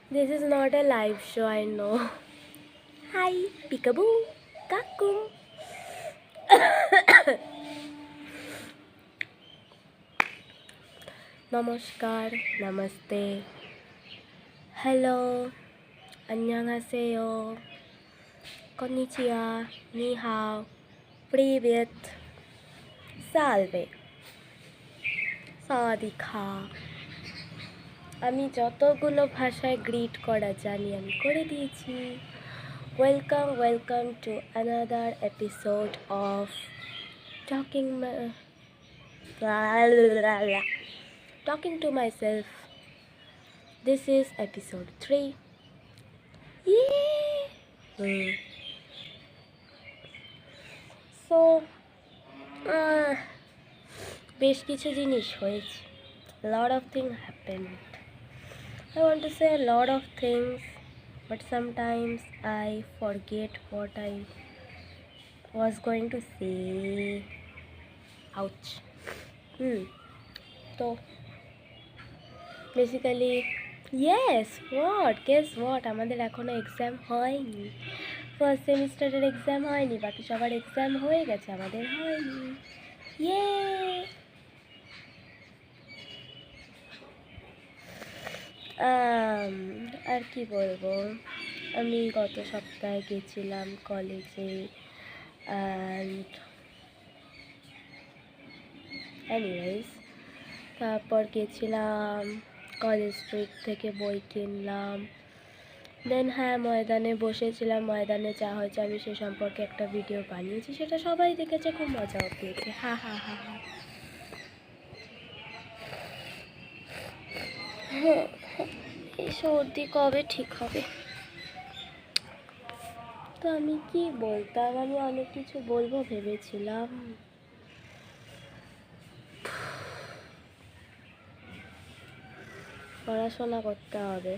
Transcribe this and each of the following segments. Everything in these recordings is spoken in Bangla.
This is not a live show, I know. Hi, peekaboo, kakum. Namaskar, namaste. Hello, 안녕하세요. konnichiwa, ni hao, привет, salve, সাওয়াদিকা। আমি যতগুলো ভাষায় গ্রিট করা জানি আমি করে দিয়েছি। Welcome to another episode of talking to myself. This is episode 3. Yay! So বেশ কিছু জিনিস হয়েছে. A lot of things happened. I want to say a lot of things, but sometimes I forget what I was going to say. Ouch. So basically, yes, guess what? আমাদের এখনো এক্সাম হয়নি। ফার্স্ট সেমিস্টারের এক্সাম হয়নি, বাকি সবার এক্সাম হয়ে গেছে, আমাদের হয়নি। ইয়ে আর কি বলবো, আমি গত সপ্তাহে গেছিলাম কলেজে অ্যান্ড এনিওয়েজ তারপর গেছিলাম কলেজ স্ট্রিট থেকে বই কিনলাম। দেন ময়দানে বসেছিলাম, ময়দানে যা হয়েছে আমি সে সম্পর্কে একটা ভিডিও বানিয়েছি, সেটা সবাই দেখেছে, খুব মজাও পেয়েছে। হা হা হা হা। এই সর্দি কবে ঠিক হবে? তো আমি কি বলতাম, আমি অনেক কিছু বলবো ভেবেছিলাম। পড়াশোনা করতে হবে।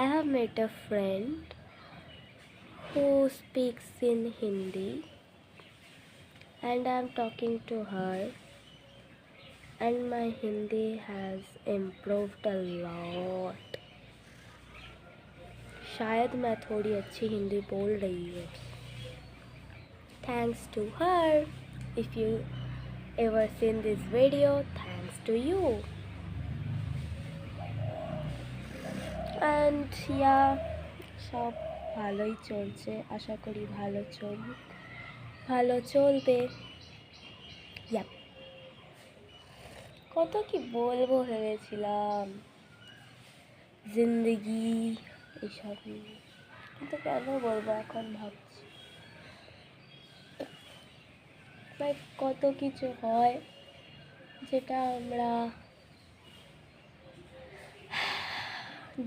I have met a friend who speaks in Hindi and I am talking to her and my Hindi has improved a lot. शायद मैं थोड़ी अच्छी हिंदी बोल रही हूँ thanks to her. If you ever seen this video, thanks to you. And yeah, সব ভালোই চলছে, আশা করি ভালো চলুক, ভালো চলবে। কত কি বলবো ভেবেছিলাম, জিন্দগি এইসব নিয়ে, কিন্তু কেন বলবো এখন ভাবছি। কত কিছু হয় যেটা আমরা,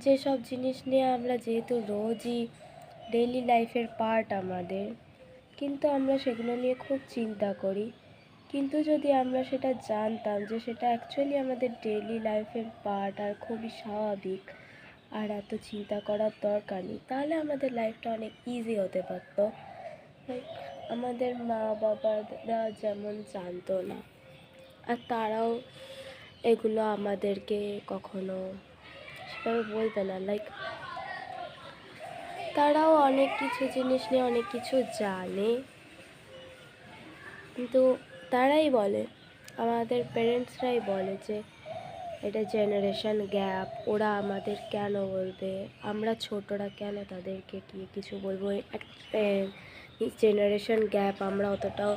যেসব জিনিস নিয়ে আমরা যেহেতু রোজই ডেইলি লাইফের পার্ট আমাদের, কিন্তু আমরা সেগুলো নিয়ে খুব চিন্তা করি। কিন্তু যদি আমরা সেটা জানতাম যে সেটা অ্যাকচুয়ালি আমাদের ডেইলি লাইফের পার্ট আর খুবই স্বাভাবিক আর এত চিন্তা করার দরকার নেই, তাহলে আমাদের লাইফটা অনেক ইজি হতে পারতো। আমাদের মা বাবারা যেমন জানতো না, আর তারাও এগুলো আমাদেরকে কখনো সেভাবে বলবে না। তারাও অনেক কিছু জিনিস নিয়ে অনেক কিছু জানে, কিন্তু তারাই বলে, আমাদের প্যারেন্টসরাই বলে যে এটা জেনারেশন গ্যাপ, ওরা আমাদের কেন বলবে, আমরা ছোটরা কেন তাদেরকে কিছু বলবো, জেনারেশন গ্যাপ আমরা অতটাও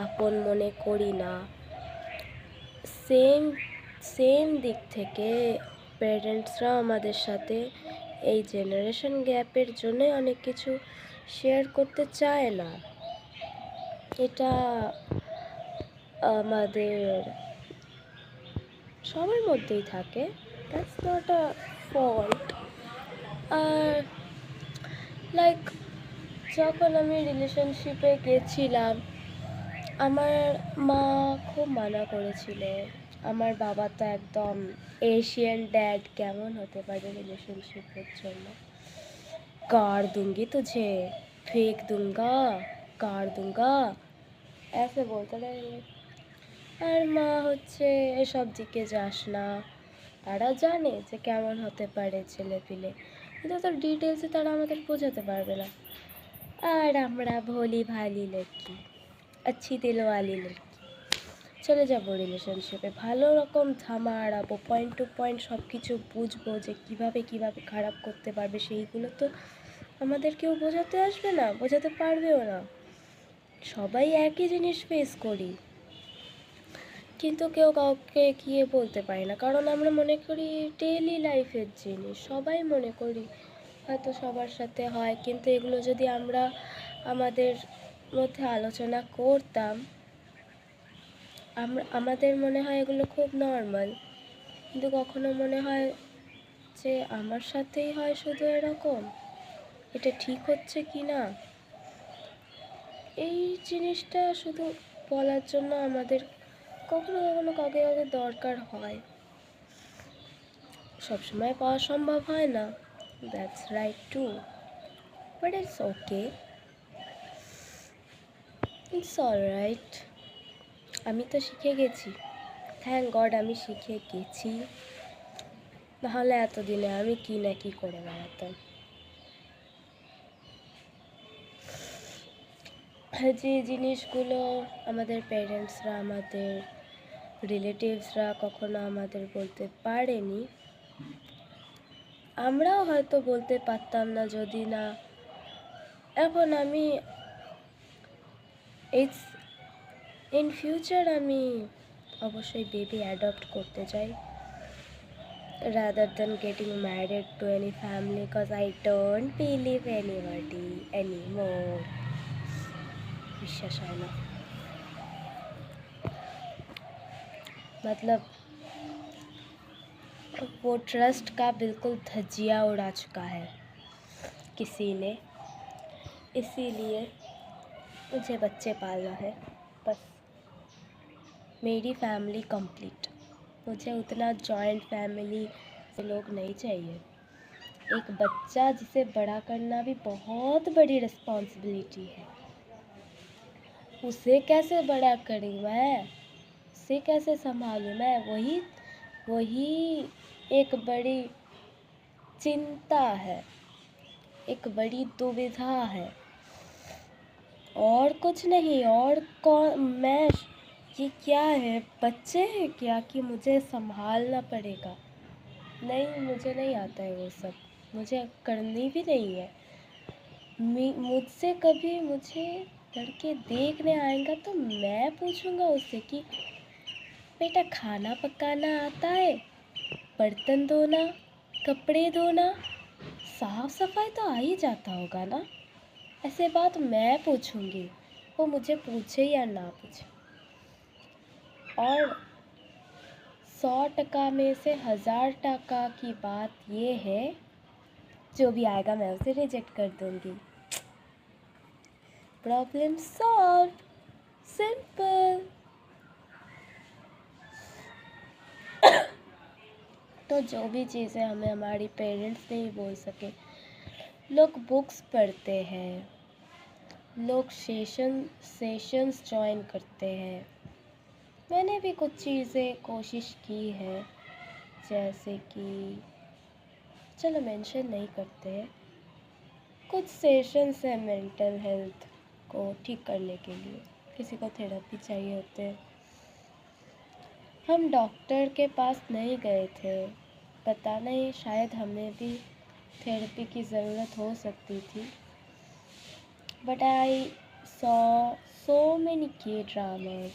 আপন মনে করি না। সেম দিক থেকে প্যারেন্টসরাও আমাদের সাথে এই জেনারেশন গ্যাপের জন্যে অনেক কিছু শেয়ার করতে চায় না। এটা আমাদের সবার মধ্যেই থাকে, দ্যাটস নট আ ফল্ট। আর যখন আমি রিলেশনশিপে গেছিলাম, আমার মা খুব মানা করেছিল। আমার বাবা তো একদম এশিয়ান ড্যাড, কেমন হতে পারে রিলেশনশিপের জন্য। কার दूंगी तुझे, फेंक दूंगा, কার दूंगा, ऐसे বলতে লাগে। আর মা হচ্ছে এসব দিকে যাস না, তারা জানে যে কেমন হতে পারে ছেলেপিলে, কিন্তু তো ডিটেলসে তারা আমাদের বোঝাতে পারবে না। আর আমরা ভোলি ভালি লড়কি, अच्छी दिल वाली लड़की, চলে যাবো রিলেশনশিপে, ভালো রকম ধামা আড়াবো, পয়েন্ট টু পয়েন্ট সব কিছু বুঝবো যে কীভাবে কীভাবে খারাপ করতে পারবে। সেইগুলো তো আমাদের কেউ বোঝাতে আসবে না, বোঝাতে পারবেও না। সবাই একই জিনিস ফেস করি, কিন্তু কেউ কাউকে গিয়ে বলতে পারি না, কারণ আমরা মনে করি ডেইলি লাইফের জিনিস, সবাই মনে করি হয়তো সবার সাথে হয়, কিন্তু এগুলো যদি আমরা আমাদের মধ্যে আলোচনা করতাম, আমাদের মনে হয় এগুলো খুব নর্মাল, কিন্তু কখনো মনে হয় যে আমার সাথেই হয় শুধু এরকম, এটা ঠিক হচ্ছে কি না। এই জিনিসটা শুধু বলার জন্য আমাদের কখনো কখনো কাউকে কাউকে দরকার হয়, সবসময় পাওয়া সম্ভব হয় না, that's right two, but it's okay, it's alright. আমি তো শিখে গেছি, থ্যাংক গড আমি শিখে গেছি, নাহলে এতদিনে আমি কি না কি করে বেড়াতাম। যে জিনিসগুলো আমাদের পেরেন্টসরা, আমাদের রিলেটিভসরা কখনো আমাদের বলতে পারেনি, আমরাও হয়তো বলতে পারতাম না যদি না এখন আমি ইন ফিউচার আমি অবশ্যই বেবি অ্যাডপ্ট করতে চাই, rather than getting married to any family, because I don't believe anybody anymore. বিশ্বাস হয় না, मतलब वो ट्रस्ट का बिल्कुल धज्जिया उड़ा चुका है किसी ने, इसीलिए मुझे बच्चे पालना है बस, मेरी फैमिली कंप्लीट, मुझे उतना जॉइंट फैमिली से लोग नहीं चाहिए। एक बच्चा जिसे बड़ा करना भी बहुत बड़ी रिस्पॉन्सिबिलिटी है, उसे कैसे बड़ा करूँ मैं, उसे कैसे संभालूँ मैं, वही एक बड़ी चिंता है, एक बड़ी दुविधा है, और कुछ नहीं। और कौन मैं, ये क्या है, बच्चे हैं क्या कि मुझे संभालना पड़ेगा? नहीं, मुझे नहीं आता है वो सब, मुझे करनी भी नहीं है। मुझसे कभी मुझे लड़के देखने आएगा तो मैं पूछूंगा उससे कि बेटा खाना पकाना आता है, बर्तन धोना, कपड़े धोना, साफ सफाई तो आ ही जाता होगा ना, ऐसे बात मैं पूछूंगी, वो मुझे पूछे या ना पूछे। और 100% में से 1000% की बात ये है, जो भी आएगा मैं उसे रिजेक्ट कर दूंगी, प्रॉब्लम सॉल्व, सिंपल। तो जो भी चीज़ें हमें हमारी पेरेंट्स नहीं बोल सके, लोग बुक्स पढ़ते हैं, लोग सेशंस ज्वाइन करते हैं, मैंने भी कुछ चीज़ें कोशिश की है, जैसे कि चलो मेंशन नहीं करते हैं, कुछ सेशंस हैं मेंटल हेल्थ को ठीक करने के लिए, किसी को थेरेपी चाहिए होते हैं। हम डॉक्टर के पास नहीं गए थे, पता नहीं शायद हमें भी थेरेपी की ज़रूरत हो सकती थी, but I saw so many के ड्रामास,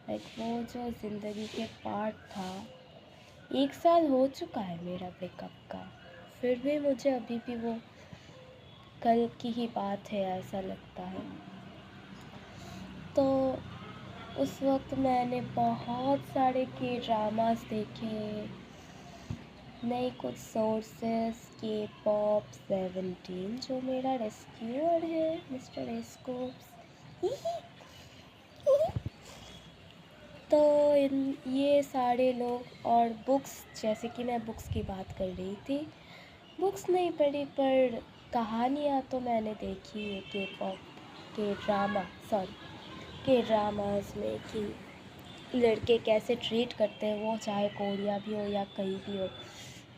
लाइक वो जो ज़िंदगी के पार्ट था। 1 साल हो चुका है मेरा ब्रेकअप का, फिर भी मुझे अभी भी वो कल की ही बात है ऐसा लगता है। तो उस वक्त मैंने बहुत सारे के ड्रामास देखे, नए कुछ सोर्सेस, के पॉप 17 जो मेरा रेस्क्यूअर है, मिस्टर एस्कोप्स। तो ये सारे लोग, और बुक्स, जैसे कि मैं बुक्स की बात कर रही थी, बुक्स नहीं पढ़ी पर कहानियाँ तो मैंने देखी है, के पॉप, के ड्रामास में कि लड़के कैसे ट्रीट करते हैं, वो चाहे कोरिया भी हो या कहीं भी हो,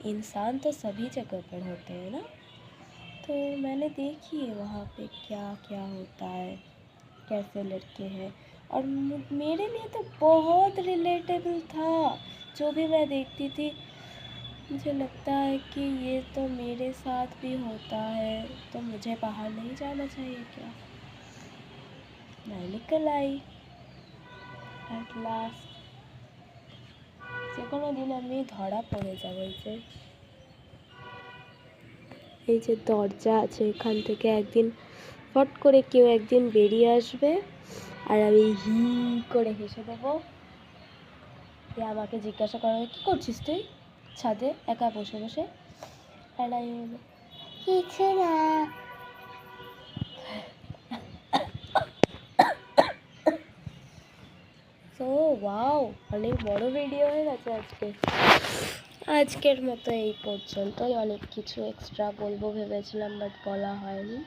इंसान तो सभी जगह पर होते हैं ना। तो मैंने देखी है वहाँ पे क्या क्या होता है, कैसे लड़के हैं। और मेरे लिए तो बहुत रिलेटेबल था जो भी मैं देखती थी। मुझे लगता है कि ये तो मेरे साथ भी होता है, तो मुझे बाहर नहीं जाना चाहिए क्या। मैं निकल आई एट लास्ट। যে কোনো দিন আমি ধরা পড়ে যাবো। এই যে দরজা আছে, এখান থেকে একদিন ফট করে কেউ একদিন বেরিয়ে আসবে আর আমি হি করে হেসে দেবো। দিয়ে আমাকে জিজ্ঞাসা করা হবে, কী করছিস তুই ছাদে একা বসে বসে? আর আমি বলবো, কিছু না। তো ওয়াও, অনেক বড় ভিডিও হয়ে গেছে আজকে। আজকের মতো এই পর্যন্তই। অনেক কিছু এক্সট্রা বলবো ভেবেছিলাম, বাট বলা হয়নি।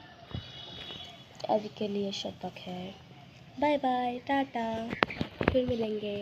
अभी के लिए शब्बा खैर, बाय बाय, टाटा, फिर मिलेंगे।